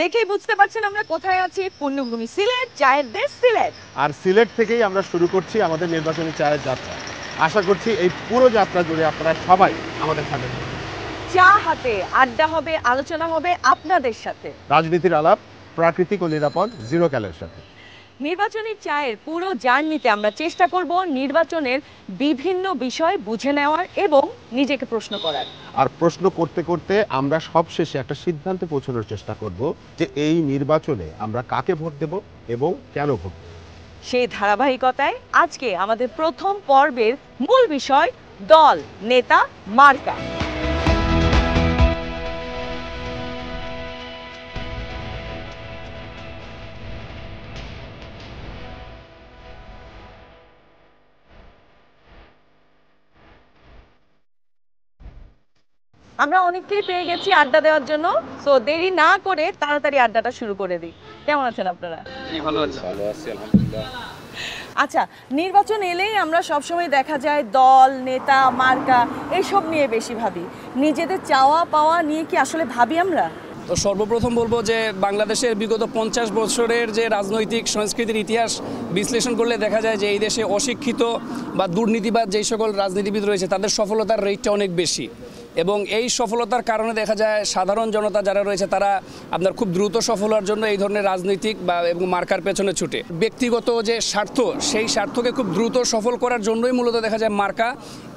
দেখেই বুঝতে পারছেন আমরা কোথায় আছি, পূর্ণভূমি সিলেট, চায়ের দেশ সিলেট। আর সিলেট থেকেই আমরা শুরু করছি আমাদের নির্বাচনী চায়ের যাত্রা। আশা করছি এই পুরো যাত্রা জুড়ে আপনারা সবাই আমাদের সাথে থাকবেন। চা হাতে আড্ডা হবে, আলোচনা হবে আপনাদের সাথে, রাজনীতির আলাপ প্রাকৃতিক ও নিরাপদ জিরো ক্যালের সাথে। নির্বাচনী চায়ের পুরো জার্নিতে আমরা চেষ্টা করব নির্বাচনের বিভিন্ন বিষয় বুঝে নেওয়ার এবং নিজেকে প্রশ্ন করার। আর প্রশ্ন করতে করতে আমরা সবশেষে একটা সিদ্ধান্তে পৌঁছানোর চেষ্টা করব যে এই নির্বাচনে আমরা কাকে ভোট দেব এবং কেন ভোট দেব। সেই ধারাবাহিকতায় আজকে আমাদের প্রথম পর্বের মূল বিষয় দল, নেতা, মার্কা। আমরা অনেককেই পেয়ে গেছি আড্ডা দেওয়ার জন্য, সো দেরি না করে তাড়াতাড়ি আড্ডাটা শুরু করে দিই। কেমন আছেন আপনারা? ভালো আছি আলহামদুলিল্লাহ। আচ্ছা, নির্বাচন এলেই আমরা সবসময় দেখা যায় দল, নেতা, মার্কা এইসব নিয়ে বেশি ভাবি। নিজেদের চাওয়া পাওয়া নিয়ে কি আসলে ভাবি আমরা? তো সর্বপ্রথম বলবো যে বাংলাদেশের বিগত 50 বছরের যে রাজনৈতিক সংস্কৃতির ইতিহাস বিশ্লেষণ করলে দেখা যায় যে এই দেশে অশিক্ষিত বা দুর্নীতিবাদ যেই সকল রাজনীতিবিদ রয়েছে তাদের সফলতার রেটটা অনেক বেশি, এবং এই সফলতার কারণে দেখা যায় সাধারণ জনতা যারা রয়েছে তারা আপনার খুব দ্রুত সফল হওয়ার জন্য এই ধরনের রাজনৈতিক বা এবং মার্কার পেছনে ছুটে। ব্যক্তিগত যে স্বার্থ সেই স্বার্থকে খুব দ্রুত সফল করার জন্যই মূলত দেখা যায় মার্কা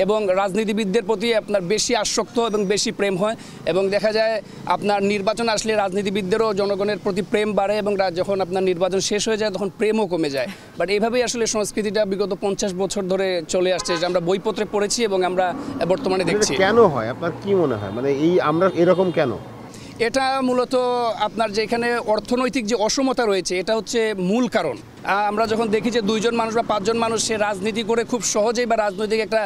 এবং রাজনীতিবিদদের প্রতি আপনার বেশি আসক্ত এবং বেশি প্রেম হয়, এবং দেখা যায় আপনার নির্বাচন আসলে রাজনীতিবিদদেরও জনগণের প্রতি প্রেম বাড়ে এবং যখন আপনার নির্বাচন শেষ হয়ে যায় তখন প্রেমও কমে যায়। বাট এইভাবেই আসলে সংস্কৃতিটা বিগত 50 বছর ধরে চলে আসছে, যে আমরা বইপত্রে পড়েছি এবং আমরা বর্তমানে দেখছি। কেন হয় আপনার কি মনে হয়, মানে এই আমরা এরকম কেন? এটা মূলত আপনার যেখানে অর্থনৈতিক যে অসমতা রয়েছে এটা হচ্ছে মূল কারণ। আমরা যখন দেখি যে 2 জন মানুষ বা 5 জন মানুষ সে রাজনীতি করে খুব সহজেই বা রাজনৈতিক একটা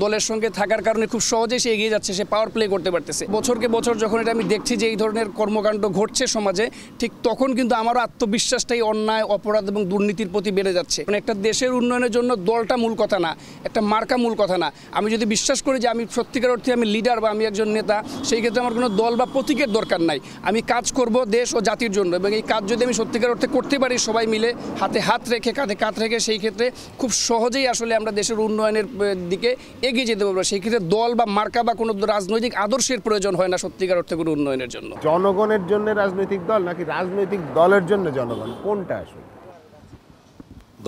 দলের সঙ্গে থাকার কারণে খুব সহজেই সে এগিয়ে যাচ্ছে, সে পাওয়ার প্লে করতে পারতেছে। বছরকে বছর যখন এটা আমি দেখছি যে এই ধরনের কর্মকাণ্ড ঘটছে সমাজে, ঠিক তখন কিন্তু আমারও আত্মবিশ্বাসটাই অন্যায়, অপরাধ এবং দুর্নীতির প্রতি বেড়ে যাচ্ছে। মানে একটা দেশের উন্নয়নের জন্য দলটা মূল কথা না, একটা মার্কা মূল কথা না। আমি যদি বিশ্বাস করি যে আমি সত্যিকার অর্থে আমি লিডার বা আমি একজন নেতা, সেই ক্ষেত্রে আমার কোনো দল বা প্রতীকের দরকার নাই। আমি কাজ করব দেশ ও জাতির জন্য, এবং এই কাজ যদি আমি সত্যিকার অর্থে করতে পারি সবাই মিলে হাতে হাত রেখে কাঁধে কাঁধ রেখে, সেই ক্ষেত্রে খুব সহজেই আসলে আমরা দেশের উন্নয়নের দিকে এগিয়ে যেতে পারবো। সেই ক্ষেত্রে দল বা মার্কা বা কোনো রাজনৈতিক আদর্শের প্রয়োজন হয় না সত্যিকার অর্থে কোনো উন্নয়নের জন্য। জনগণের জন্য রাজনৈতিক দল নাকি রাজনৈতিক দলের জন্য জনগণ, কোনটা আসলে?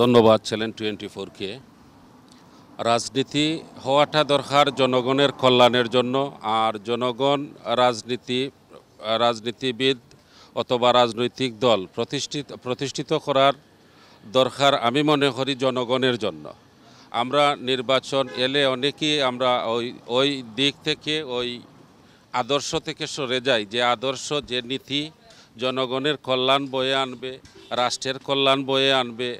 ধন্যবাদ চ্যানেল 24-কে। রাজনীতি হওয়াটা দরকার জনগণের কল্যাণের জন্য, আর জনগণ রাজনীতিবিদ অথবা রাজনৈতিক দল প্রতিষ্ঠিত করার দরকার আমি মনে করি জনগণের জন্য। আমরা নির্বাচন এলে অনেকেই আমরা ওই দিক থেকে ওই আদর্শ থেকে সরে যাই, যে আদর্শ যে নীতি জনগণের কল্যাণ বয়ে আনবে, রাষ্ট্রের কল্যাণ বয়ে আনবে,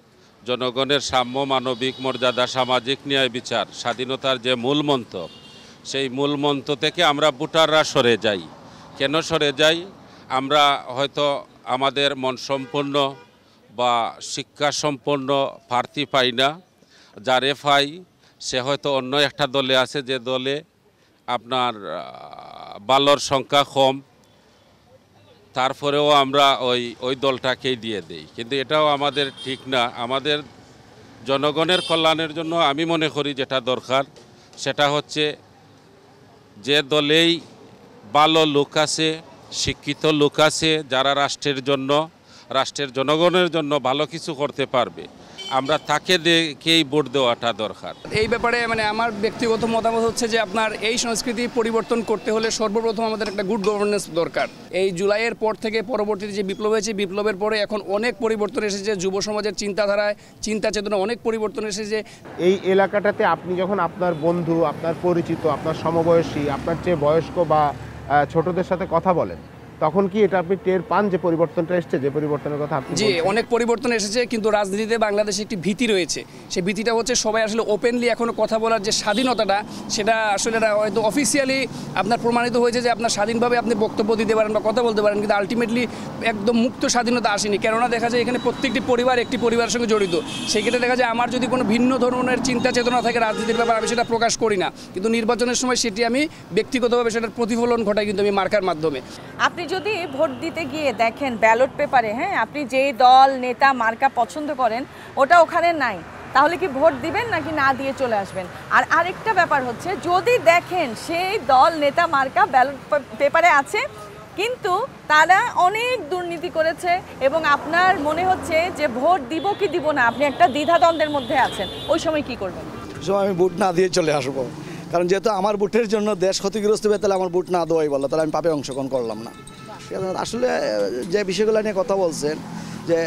জনগণের সাম্য, মানবিক মর্যাদা, সামাজিক ন্যায়, বিচার, স্বাধীনতার যে মূল মন্ত্র, সেই মূল মন্ত্র থেকে আমরা ভোটাররা সরে যাই। কেন সরে যাই? আমরা হয়তো আমাদের মন সম্পন্ন বা শিক্ষা সম্পন্ন প্রার্থী পাই না, যারে পাই সে হয়তো অন্য একটা দলে আছে, যে দলে আপনার বালর সংখ্যা কম, তারপরেও আমরা ওই দলটাকেই দিয়ে দেই। কিন্তু এটাও আমাদের ঠিক না। আমাদের জনগণের কল্যাণের জন্য আমি মনে করি যেটা দরকার সেটা হচ্ছে যে দলেই ভালো লোক আছে, শিক্ষিত লোক আছে, যারা রাষ্ট্রের জন্য, রাষ্ট্রের জনগণের জন্য ভালো কিছু করতে পারবে, আমরা তাকে দেখেই ভোট দেওয়াটা দরকার। এই ব্যাপারে মানে আমার ব্যক্তিগত মতামত হচ্ছে যে আপনার এই সংস্কৃতি পরিবর্তন করতে হলে সর্বপ্রথম আমাদের একটা গুড গভর্নেন্স দরকার। এই জুলাইয়ের পর থেকে পরবর্তীতে যে বিপ্লব হয়েছে, বিপ্লবের পরে এখন অনেক পরিবর্তন এসেছে, যুব সমাজের চিন্তাধারায়, চিন্তা চেতনা অনেক পরিবর্তন এসেছে। এই এলাকাটাতে আপনি যখন আপনার বন্ধু, আপনার পরিচিত, আপনার সমবয়সী, আপনার চেয়ে বয়স্ক বা ছোটদের সাথে কথা বলেন, তখন কি এটা আপনি টের পান যে পরিবর্তনটা এসেছে, যে পরিবর্তনের কথা আপনি? জি, অনেক পরিবর্তন এসেছে, কিন্তু রাজনীতিতে বাংলাদেশে একটি ভীতি রয়েছে। সেই ভীতিটা হচ্ছে সবাই আসলে ওপেনলি এখনও কথা বলার যে স্বাধীনতাটা, সেটা আসলে হয়তো অফিসিয়ালি আপনার প্রমাণিত হয়েছে যে আপনার স্বাধীনভাবে আপনি বক্তব্য দিতে পারেন বা কথা বলতে পারেন, কিন্তু আলটিমেটলি একদম মুক্ত স্বাধীনতা আসেনি। কেননা দেখা যায় এখানে প্রত্যেকটি পরিবার একটি পরিবারের সঙ্গে জড়িত। সেই ক্ষেত্রে দেখা যায় আমার যদি কোনো ভিন্ন ধরনের চিন্তা চেতনা থাকে রাজনীতির ব্যাপারে, আমি সেটা প্রকাশ করি না, কিন্তু নির্বাচনের সময় সেটি আমি ব্যক্তিগতভাবে সেটার প্রতিফলন ঘটাই কিন্তু আমি মার্কার মাধ্যমে। আপনি আপনি যদি ভোট দিতে গিয়ে দেখেন ব্যালট পেপারে, হ্যাঁ, আপনি যেই দল নেতা মার্কা পছন্দ করেন ওটা ওখানে নাই, তাহলে কি ভোট দিবেন নাকি না দিয়ে চলে আসবেন? আর আরেকটা ব্যাপার হচ্ছে, যদি দেখেন সেই দল নেতা মার্কা ব্যালট পেপারে আছে কিন্তু তারা অনেক দুর্নীতি করেছে এবং আপনার মনে হচ্ছে যে ভোট দিব কি দিব না, আপনি একটা দ্বিধাদ্বন্দ্বের মধ্যে আছেন, ওই সময় কি করবেন? সময় আমি ভোট না দিয়ে চলে আসবো, কারণ যেহেতু আমার ভোটের জন্য দেশ ক্ষতিগ্রস্ত হবে, তাহলে আমার ভোট না দেওয়াই বলো, তাহলে আমি পাপে অংশগ্রহণ করলাম না। আসলে যে বিষয়গুলো নিয়ে কথা বলছেন, যে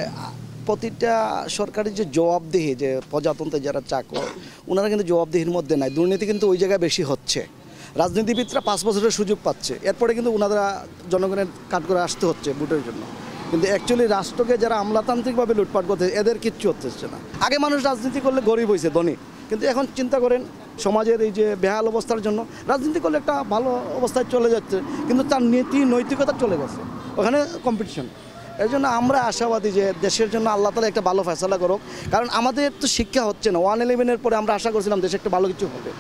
প্রতিটা সরকারি যে জবাবদিহি, যে প্রজাতন্ত্রে যারা চাকর ওনারা কিন্তু জবাবদিহির মধ্যে নাই, দুর্নীতি কিন্তু ওই জায়গায় বেশি হচ্ছে। রাজনীতিবিদরা 5 বছরের সুযোগ পাচ্ছে, এরপরে কিন্তু ওনারা জনগণের কাট করে আসতে হচ্ছে ভোটের জন্য, কিন্তু অ্যাকচুয়ালি রাষ্ট্রকে যারা আমলাতান্ত্রিকভাবে লুটপাট করতে, এদের কিচ্ছু হচ্ছে না। আগে মানুষ রাজনীতি করলে গরিব হয়েছে, ধনী, কিন্তু এখন চিন্তা করেন সমাজের এই যে বেহাল অবস্থার জন্য রাজনীতি করলে একটা ভালো অবস্থায় চলে যাচ্ছে, কিন্তু তার নীতি নৈতিকতা চলে গেছে, ওখানে কম্পিটিশন। এই জন্য আমরা আশাবাদী যে দেশের জন্য আল্লাহ তাআলা একটা ভালো ফয়সালা করুক, কারণ আমাদের তো শিক্ষা হচ্ছে না। 1/11-এর পরে আমরা আশা করছিলাম দেশে একটা ভালো কিছু হবে,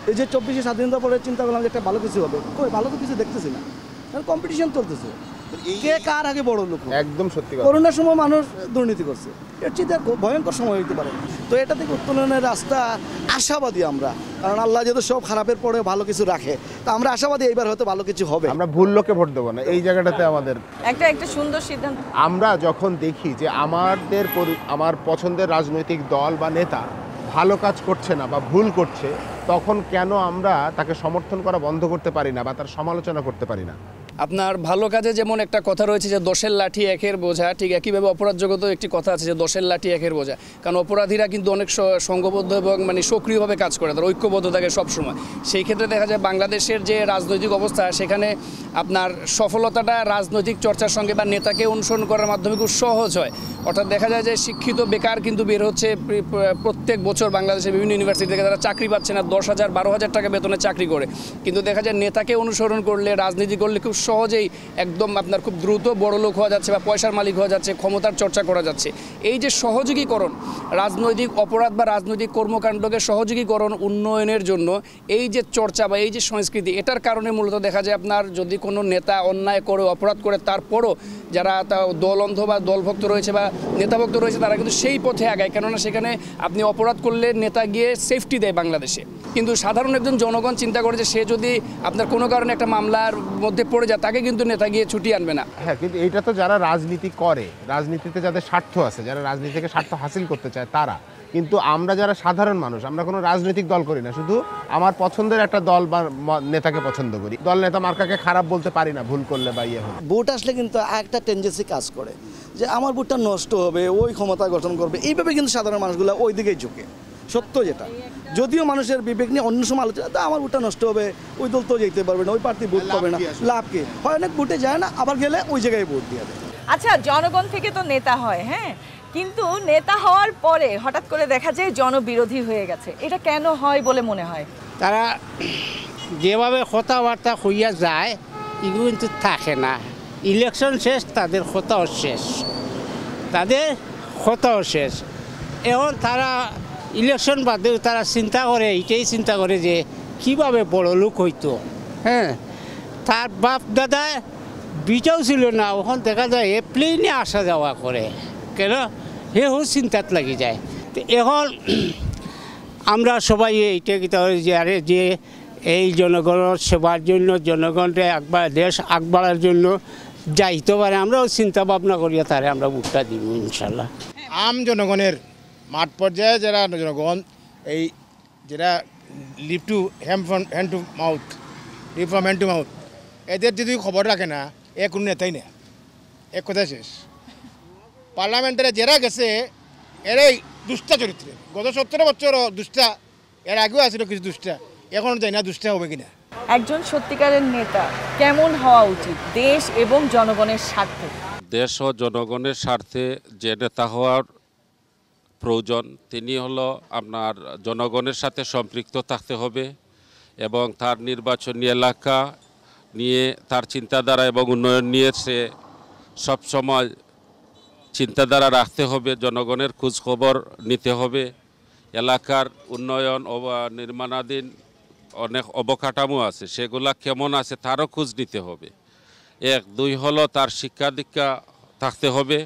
এই যে 24শে স্বাধীনতার পরে চিন্তা করলাম যে একটা ভালো কিছু হবে, কই ভালো তো কিছু দেখতেছি না, কারণ কম্পিটিশন চলতেছে, কে কার আগে বড় লোক। একদম সত্যি কথা। করোনার সময় মানুষ দুর্নীতি করছে, এর চেয়ে ভয়ঙ্কর সময় হইতে পারে। তো এটা থেকে উত্তোলনের রাস্তা আশাবাদী আমরা, কারণ আল্লাহ যেহেতু সব খারাপের পরে ভালো কিছু রাখে, তা আমরা আশাবাদী এইবার হয়তো ভালো কিছু হবে। আমরা ভুল লোকে ভোট দেবো না, এই জায়গাটাতে আমাদের একটা সুন্দর সিদ্ধান্ত। আমরা যখন দেখি যে আমার পছন্দের রাজনৈতিক দল বা নেতা ভালো কাজ করছে না বা ভুল করছে, তখন কেন আমরা তাকে সমর্থন করা বন্ধ করতে পারি না বা তার সমালোচনা করতে পারি না? আপনার ভালো কাজে যেমন একটা কথা রয়েছে যে 10-এর লাঠি 1-এর বোঝা, ঠিক একইভাবে অপরাধ জগতেও একটি কথা আছে যে 10-এর লাঠি 1-এর বোঝা। কারণ অপরাধীরা কিন্তু অনেক সংঘবদ্ধ এবং মানে সক্রিয়ভাবে কাজ করে, তারা ঐক্যবদ্ধ থাকে সবসময়। সেই ক্ষেত্রে দেখা যায় বাংলাদেশের যে রাজনৈতিক অবস্থা, সেখানে আপনার সফলতাটা রাজনৈতিক চর্চার সঙ্গে বা নেতাকে অনুসরণ করার মাধ্যমে খুব সহজ হয়। অর্থাৎ দেখা যায় যে শিক্ষিত বেকার কিন্তু বের হচ্ছে প্রত্যেক বছর বাংলাদেশের বিভিন্ন ইউনিভার্সিটি থেকে, তারা চাকরি পাচ্ছে না, 10,000 12,000 টাকা বেতনে চাকরি করে। কিন্তু দেখা যায় নেতাকে অনুসরণ করলে, রাজনীতি করলে খুব সহজেই একদম আপনার খুব দ্রুত বড়লোক হওয়া যাচ্ছে বা পয়সার মালিক হওয়া যাচ্ছে, ক্ষমতার চর্চা করা যাচ্ছে। এই যে সহযোগীকরণ, রাজনৈতিক অপরাধ বা রাজনৈতিক কর্মকাণ্ডকে সহযোগীকরণ উন্নয়নের জন্য এই যে চর্চা বা এই যে সংস্কৃতি, এটার কারণে মূলত দেখা যায় আপনার যদি কোনো নেতা অন্যায় করে, অপরাধ করে, তারপরও যারা দলঅন্ধ বা দলভক্ত রয়েছে বা নেতাভক্ত রয়েছে, তারা কিন্তু সেই পথে আগায়, কেননা সেখানে আপনি অপরাধ করলে নেতা গিয়ে সেফটি দেয় বাংলাদেশে। কিন্তু সাধারণ একজন জনগণ চিন্তা করে যে সে যদি আপনার কোনো কারণে একটা মামলার মধ্যে পড়ে যায়, তাকে কিন্তু নেতা গিয়ে ছুটি আনবে না। হ্যাঁ, কিন্তু এইটা তো যারা রাজনীতি করে, রাজনীতিতে যাদের স্বার্থ আছে, যারা রাজনীতি থেকে স্বার্থ হাসিল করতে চায় তারা। কিন্তু আমরা যারা সাধারণ মানুষ, আমরা কোনো রাজনৈতিক দল করি না, শুধু আমার পছন্দের একটা দল বা নেতাকে পছন্দ করি। দল নেতা মার্কাকে খারাপ বলতে পারি না ভুল করলে বা ইয়ে হলে। ভোট আসলে কিন্তু একটা টেন্ডেন্সি কাজ করে যে আমার ভোটটা নষ্ট হবে, ওই ক্ষমতা গঠন করবে, এইভাবে কিন্তু সাধারণ মানুষগুলো ওই দিকেই ঝুঁকে। সত্য যেটা, যদিও মানুষের বিবেক নিয়ে অন্য সময় আলোচনা, তা আমার ভোটটা নষ্ট হবে, ওই দল তো যেতে পারবে না, ওই প্রার্থী ভোট পাবে না, লাভ কি হয়? অনেক ভোটে যায় না, আবার গেলে ওই জায়গায় ভোট দিয়ে দেয়। আচ্ছা, জনগণ থেকে তো নেতা হয়, হ্যাঁ, কিন্তু নেতা হওয়ার পরে হঠাৎ করে দেখা যায় জনবিরোধী হয়ে গেছে, এটা কেন হয় বলে মনে হয়? তারা যেভাবে কথাবার্তা হইয়া যায় এগুলো কিন্তু থাকে না। ইলেকশন শেষ, তাদের কথাও শেষ, এখন তারা ইলেকশন বাদেও তারা চিন্তা করে, এটাই চিন্তা করে যে কীভাবে বড় লোক হইতো। হ্যাঁ, তার বাপ দাদা বিটাও ছিল না, ওখান দেখা যায় এ প্লেনে আসা যাওয়া করে, কেন সেও চিন্তাত লাগি যায়। তো এখন আমরা সবাই এইটা কিতা যে আরে যে এই জনগণের সেবার জন্য, জনগণকে দেশ আগবাড়ার জন্য যাইতে পারে, আমরাও চিন্তা ভাবনা করিয়া তারে আমরা ভোটটা দিব ইনশাল্লাহ। আম জনগণের মাঠ পর্যায়ে যারা জনগণ এই যেটা live to hand to mouth, live from hand to mouth, এদের যদি খবর রাখে না, এ কোনো নেতাই না, এক কথা শেষ। পার্লামেন্টারে যারা গেছে এরাই দুষ্টা চরিত্রে, গত 17 বছর দুষ্টা, এর আগেও আসছিল কিছু দুষ্টা, এখন যাই না দুষ্টা হবে কিনা। একজন সত্যিকারের নেতা কেমন হওয়া উচিত দেশ এবং জনগণের স্বার্থে? দেশ ও জনগণের স্বার্থে যে নেতা হওয়ার প্রয়োজন, তিনি হলো আপনার জনগণের সাথে সম্পৃক্ত থাকতে হবে এবং তার নির্বাচনী এলাকা নিয়ে তার চিন্তাধারা এবং উন্নয়ন নিয়ে সে সবসময় চিন্তাধারা রাখতে হবে, জনগণের খোঁজখবর নিতে হবে, এলাকার উন্নয়ন ও নির্মাণাধীন অনেক অবকাঠামো আছে, সেগুলা কেমন আছে তারও খোঁজ নিতে হবে দুই হলো তার শিক্ষা দীক্ষা থাকতে হবে,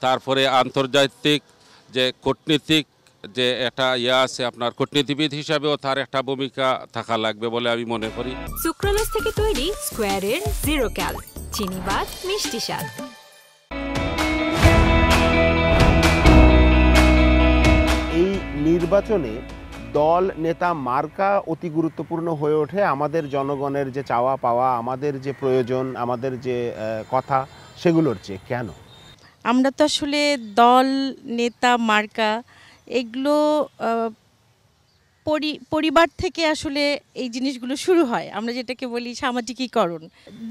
তারপরে আন্তর্জাতিক যে কূটনীতিক যে একটা আছে আপনার কূটনীতিবিদ হিসাবেও তার একটা ভূমিকা থাকা লাগবে বলে আমি মনে করি। সুক্রালোজ থেকে তৈরি স্কোয়ারের জিরো ক্যাল চিনিবাদ মিষ্টি স্বাদ। এই নির্বাচনে দল নেতা মার্কা অতি গুরুত্বপূর্ণ হয়ে ওঠে আমাদের জনগণের যে চাওয়া পাওয়া, আমাদের যে প্রয়োজন, আমাদের যে কথা, সেগুলোর চেয়ে। কেন? আমরা তো আসলে দল নেতা মার্কা এগুলো পরিবার থেকে আসলে এই জিনিসগুলো শুরু হয়, আমরা যেটাকে বলি সামাজিকীকরণ।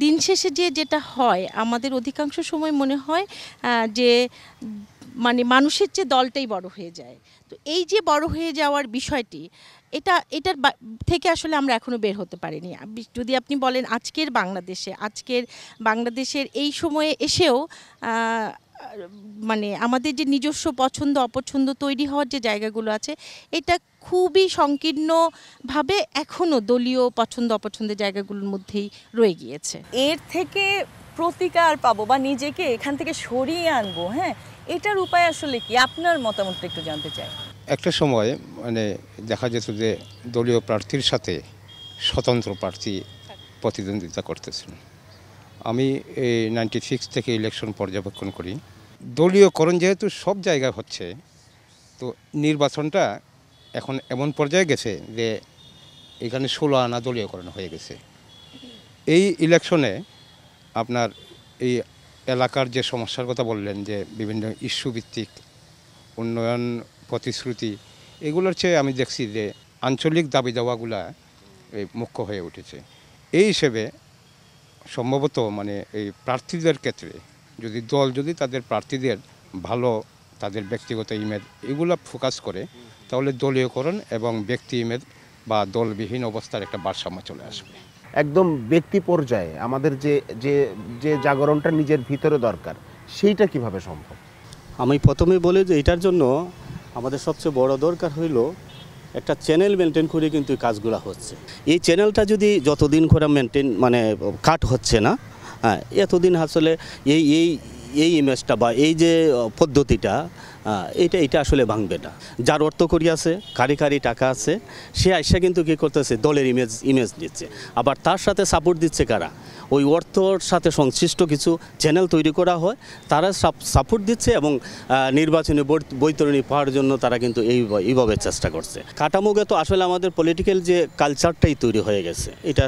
দিন শেষে যেটা হয় আমাদের অধিকাংশ সময় মনে হয় যে মানে মানুষের চেয়ে দলটাই বড় হয়ে যায়। তো এই যে বড় হয়ে যাওয়ার বিষয়টি, এটার থেকে আসলে আমরা এখনও বের হতে পারিনি। যদি আপনি বলেন আজকের বাংলাদেশের এই সময়ে এসেও মানে আমাদের যে নিজস্ব পছন্দ অপছন্দ তৈরি হওয়ার যে জায়গাগুলো আছে, এটা খুবই সংকীর্ণভাবে এখনও দলীয় পছন্দ অপছন্দের জায়গাগুলোর মধ্যেই রয়ে গিয়েছে। এর থেকে প্রতিকার পাবো বা নিজেকে এখান থেকে সরিয়ে আনবো, হ্যাঁ, এটার উপায় আসলে কি? আপনার মতামতটা একটু জানতে চাই। একটা সময় মানে দেখা যেত যে দলীয় প্রার্থীর সাথে স্বতন্ত্র প্রার্থী প্রতিদ্বন্দ্বিতা করতেছেন। আমি এই 96 থেকে ইলেকশন পর্যবেক্ষণ করি। দলীয়করণ যেহেতু সব জায়গায় হচ্ছে, তো নির্বাচনটা এখন এমন পর্যায়ে গেছে যে এখানে 16 আনা দলীয়করণ হয়ে গেছে। এই ইলেকশনে আপনার এই এলাকার যে সমস্যার কথা বললেন, যে বিভিন্ন ইস্যু ভিত্তিক উন্নয়ন প্রতিশ্রুতি, এগুলোর চেয়ে আমি দেখছি যে আঞ্চলিক দাবি দাওয়াগুলা মুখ্য হয়ে উঠেছে। এই হিসেবে সম্ভবত মানে এই প্রার্থীদের ক্ষেত্রে যদি তাদের প্রার্থীদের ভালো, তাদের ব্যক্তিগত ইমেজ এগুলো ফোকাস করে, তাহলে দলীয়করণ এবং ব্যক্তি ইমেজ বা দলবিহীন অবস্থার একটা ভারসাম্য চলে আসবে। একদম ব্যক্তি পর্যায়ে আমাদের যে যে যে জাগরণটা নিজের ভিতরে দরকার, সেইটা কিভাবে সম্ভব? আমি প্রথমেই বলি যে এটার জন্য আমাদের সবচেয়ে বড় দরকার হইল একটা চ্যানেল মেনটেন করে কিন্তু কাজগুলো হচ্ছে। এই চ্যানেলটা যদি যতদিন করে মেনটেন মানে কাট হচ্ছে না, হ্যাঁ, এতদিন আসলে এই ইমেজটা বা এই যে পদ্ধতিটা এটা আসলে ভাঙবে না। যার অর্থ করি আছে, কারি টাকা আছে, সে আইসা কিন্তু কী করতেছে, দলের ইমেজ দিচ্ছে। আবার তার সাথে সাপোর্ট দিচ্ছে কারা? ওই অর্থর সাথে সংশ্লিষ্ট কিছু চ্যানেল তৈরি করা হয়, তারা সাপোর্ট দিচ্ছে এবং নির্বাচনী বৈতরণী পাওয়ার জন্য তারা কিন্তু এইভাবে চেষ্টা করছে। কাঠামোগত আসলে আমাদের পলিটিক্যাল যে কালচারটাই তৈরি হয়ে গেছে, এটা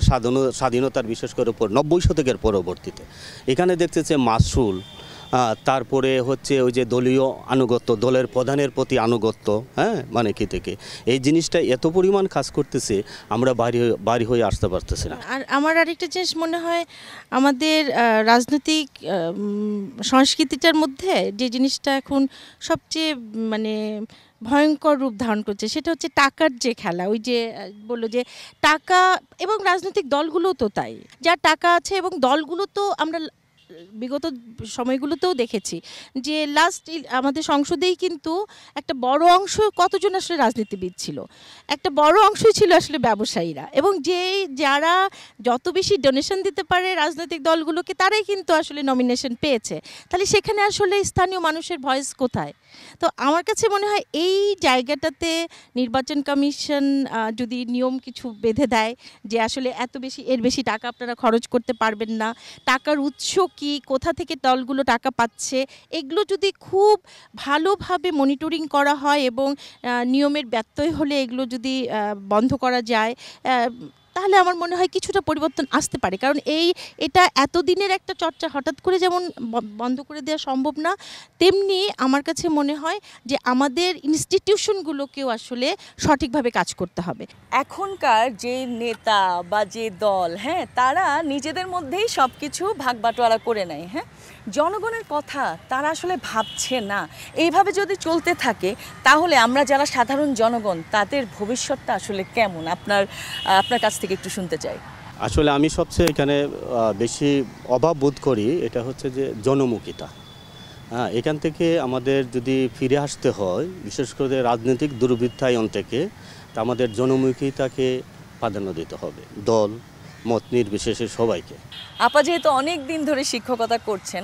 স্বাধীনতার বিশেষ করে 90 শতকের পরবর্তীতে এখানে দেখতেছে মাসুল, তারপরে হচ্ছে ওই যে দলীয় আনুগত্য, দলের প্রধানের প্রতি আনুগত্য, হ্যাঁ, মানে কি থেকে এই জিনিসটা এত পরিমাণ কাজ করতেছে, আমরা বাড়ি হয়ে আসতে পারতেছি না। আর আমার আরেকটা জিনিস মনে হয়, আমাদের রাজনৈতিক সংস্কৃতিটার মধ্যে যে জিনিসটা এখন সবচেয়ে মানে ভয়ঙ্কর রূপ ধারণ করছে, সেটা হচ্ছে টাকার যে খেলা। ওই যে বললো যে টাকা, এবং রাজনৈতিক দলগুলোও তো তাই, যার টাকা আছে, এবং দলগুলো তো আমরা বিগত সময়গুলোতেও দেখেছি যে আমাদের সংসদেই কিন্তু একটা বড় অংশ কতজন আসলে রাজনীতিবিদ ছিল, একটা বড় অংশই ছিল আসলে ব্যবসায়ীরা, এবং যারা যত বেশি ডোনেশন দিতে পারে রাজনৈতিক দলগুলোকে, তারাই কিন্তু আসলে নমিনেশন পেয়েছে। তাহলে সেখানে আসলে স্থানীয় মানুষের ভয়েস কোথায়? তো আমার কাছে মনে হয় এই জায়গাটাতে নির্বাচন কমিশন যদি নিয়ম কিছু বেঁধে দেয় যে আসলে এর বেশি টাকা আপনারা খরচ করতে পারবেন না, টাকার উৎস কি, কোথা থেকে দলগুলো টাকা পাচ্ছে, এগুলো যদি খুব ভালোভাবে মনিটরিং করা হয় এবং নিয়মের ব্যত্যয় হলে এগুলো যদি বন্ধ করা যায়, তাহলে আমার মনে হয় কিছুটা পরিবর্তন আসতে পারে। কারণ এটা এতদিনের একটা চর্চা হঠাৎ করে যেমন বন্ধ করে দেওয়া সম্ভব না, তেমনি আমার কাছে মনে হয় যে আমাদের ইনস্টিটিউশনগুলোকেও আসলে সঠিকভাবে কাজ করতে হবে। এখনকার যে নেতা বা যে দল, হ্যাঁ, তারা নিজেদের মধ্যেই সব কিছু ভাগ বাটোয়ারা করে নেয়, হ্যাঁ, জনগণের কথা তারা আসলে ভাবছে না। এইভাবে যদি চলতে থাকে তাহলে আমরা যারা সাধারণ জনগণ, তাদের ভবিষ্যৎটা আসলে কেমন? আপনার কাছ থেকে একটু শুনতে চাই। আসলে আমি সবচেয়ে এখানে বেশি অভাব বোধ করি, এটা হচ্ছে যে জনমুখিতা। হ্যাঁ, এখান থেকে আমাদের যদি ফিরে আসতে হয়, বিশেষ করে রাজনৈতিক দুর্বৃত্তায়ন থেকে, তা আমাদের জনমুখিতাকে প্রাধান্য দিতে হবে। দল মত নির্বিশেষে সবাইকে। আপা যেহেতু অনেক দিন ধরে শিক্ষকতা করছেন,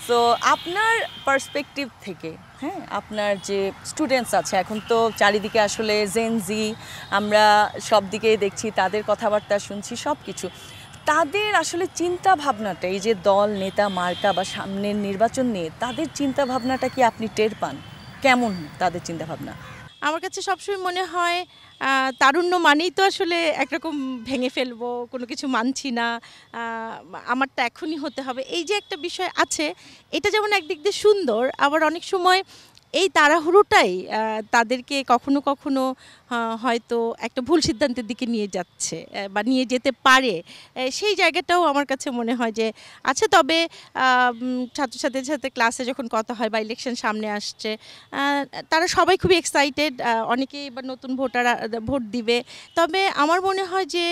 তো আপনার পার্সপেক্টিভ থেকে, হ্যাঁ, আপনার যে স্টুডেন্টস আছে এখন তো চারিদিকে আসলে জেনজি, আমরা সব দিকেই দেখছি, তাদের কথাবার্তা শুনছি, সব কিছু, তাদের আসলে চিন্তা ভাবনাটা, এই যে দল নেতা মার্কা বা সামনের নির্বাচন নিয়ে তাদের চিন্তা ভাবনাটা কি আপনি টের পান? কেমন তাদের চিন্তা ভাবনা? আমার কাছে সবসময় মনে হয় তারুণ্য মানেই তো আসলে একরকম ভেঙে ফেলবো, কোনো কিছু মানছি না, আমারটা এখনই হতে হবে, এই যে একটা বিষয় আছে, এটা যেমন একদিক দিয়ে সুন্দর, আবার অনেক সময় এই তাড়াহুড়োটাই তাদেরকে কখনো কখনো হয়তো একটা ভুল সিদ্ধান্তের দিকে নিয়ে যাচ্ছে বা নিয়ে যেতে পারে, সেই জায়গাটাও আমার কাছে মনে হয় যে আছে। তবে ছাত্রছাত্রীদের সাথে ক্লাসে যখন কথা হয় বা ইলেকশন সামনে আসছে, তারা সবাই খুবই এক্সাইটেড, অনেকেই এবার নতুন ভোট দিবে। তবে আমার মনে হয় যে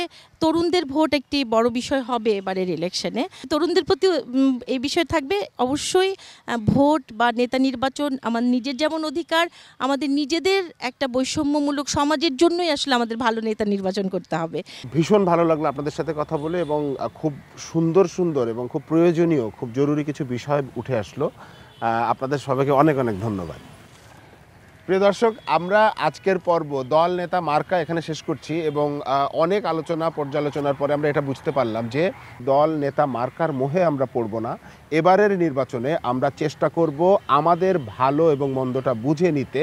তরুণদের ভোট একটি বড় বিষয় হবে এবারের ইলেকশনে। তরুণদের প্রতি এই বিষয় থাকবে অবশ্যই, ভোট বা নেতা নির্বাচন আমার নিজের যেমন অধিকার, আমাদের নিজেদের একটা বৈষম্যমূলক সমাজের জন্যই আসলে আমাদের ভালো নেতা নির্বাচন করতে হবে। ভীষণ ভালো লাগলো আপনাদের সাথে কথা বলে, এবং খুব সুন্দর সুন্দর এবং খুব প্রয়োজনীয়, খুব জরুরি কিছু বিষয় উঠে আসলো। আপনাদের সবাইকে অনেক অনেক ধন্যবাদ। প্রিয় দর্শক, আমরা আজকের পর্ব দল নেতা মার্কা এখানে শেষ করছি, এবং অনেক আলোচনা পর্যালোচনার পরে আমরা এটা বুঝতে পারলাম যে দল নেতা মার্কার মোহে আমরা পড়ব না। এবারের নির্বাচনে আমরা চেষ্টা করব আমাদের ভালো এবং মন্দটা বুঝে নিতে,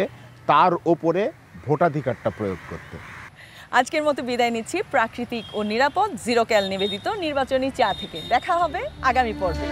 তার ওপরে ভোটাধিকারটা প্রয়োগ করতে। আজকের মতো বিদায় নিচ্ছি প্রাকৃতিক ও নিরাপদ জিরো ক্যাল নিবেদিত নির্বাচনী চা থেকে। দেখা হবে আগামী পর্বে।